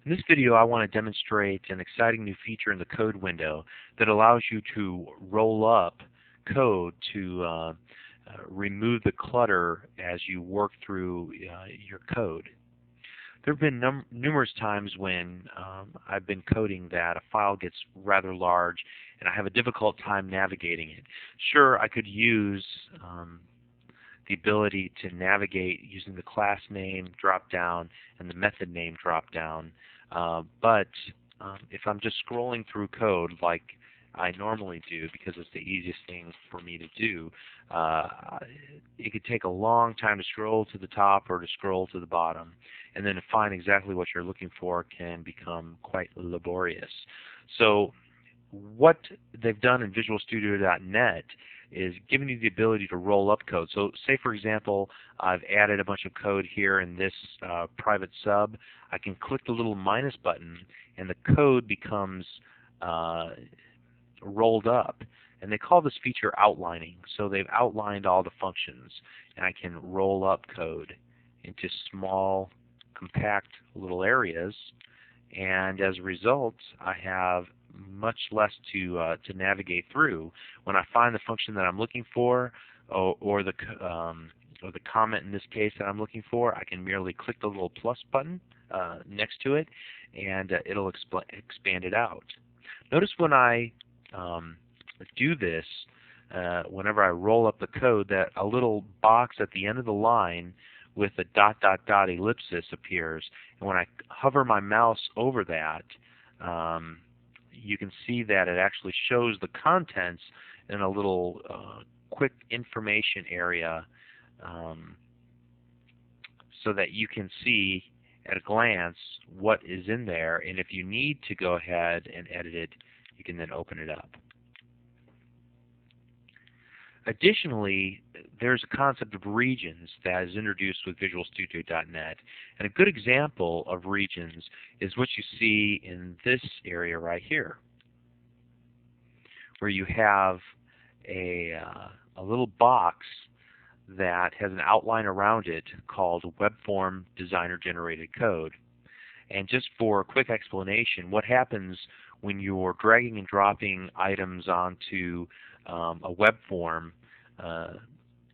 In this video, I want to demonstrate an exciting new feature in the code window that allows you to roll up code to remove the clutter as you work through your code. There have been numerous times when I've been coding that a file gets rather large and I have a difficult time navigating it. Sure, I could use the ability to navigate using the class name drop-down and the method name drop-down, but if I'm just scrolling through code like I normally do, because it's the easiest thing for me to do, it could take a long time to scroll to the top or to scroll to the bottom, and then to find exactly what you're looking for can become quite laborious. So what they've done in VisualStudio.net is giving you the ability to roll up code. So say, for example, I've added a bunch of code here in this private sub. I can click the little minus button and the code becomes rolled up. And they call this feature outlining. So they've outlined all the functions, and I can roll up code into small, compact little areas, and as a result I have much less to navigate through. When I find the function that I'm looking for, or the comment in this case that I'm looking for, I can merely click the little plus button next to it, and it'll expand it out. Notice when I do this, whenever I roll up the code, that a little box at the end of the line with a ... ellipsis appears, and when I hover my mouse over that, you can see that it actually shows the contents in a little quick information area, so that you can see at a glance what is in there, and if you need to go ahead and edit it, you can then open it up. Additionally, there's a concept of regions that is introduced with VisualStudio.net, and a good example of regions is what you see in this area right here, where you have a little box that has an outline around it called Web Form Designer Generated Code. And just for a quick explanation, what happens when you're dragging and dropping items onto a web form,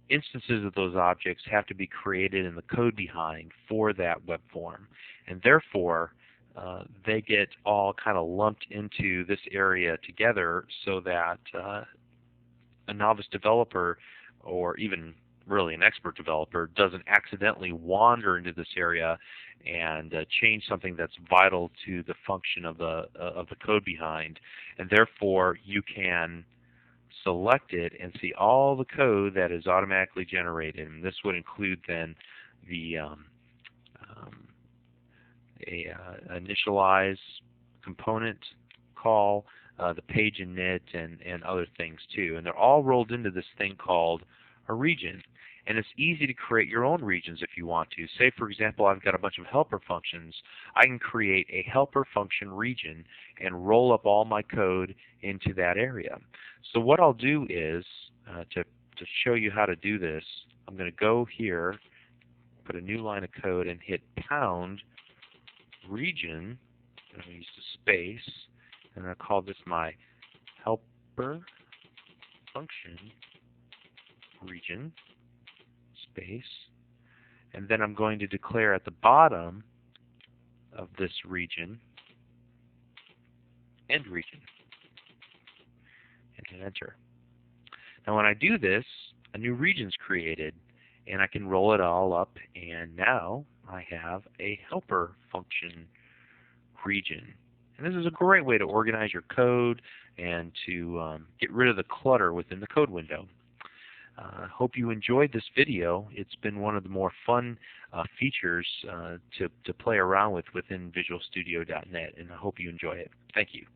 instances of those objects have to be created in the code behind for that web form, and therefore they get all kind of lumped into this area together, so that a novice developer, or even really an expert developer, doesn't accidentally wander into this area and change something that's vital to the function of the code behind. And therefore you can select it and see all the code that is automatically generated, and this would include then the initialize component call, the page init, and other things too, and they're all rolled into this thing called a region. And it's easy to create your own regions if you want to. Say, for example, I've got a bunch of helper functions. I can create a helper function region and roll up all my code into that area. So what I'll do is, to show you how to do this, I'm going to go here, put a new line of code, and hit pound region. I'm going to use the space, and I'll call this my helper function region, space, and then I'm going to declare at the bottom of this region end region, and hit enter. Now when I do this, a new region is created, and I can roll it all up, and now I have a helper function region. And this is a great way to organize your code and to get rid of the clutter within the code window. I hope you enjoyed this video. It's been one of the more fun features to play around with within VisualStudio.net, and I hope you enjoy it. Thank you.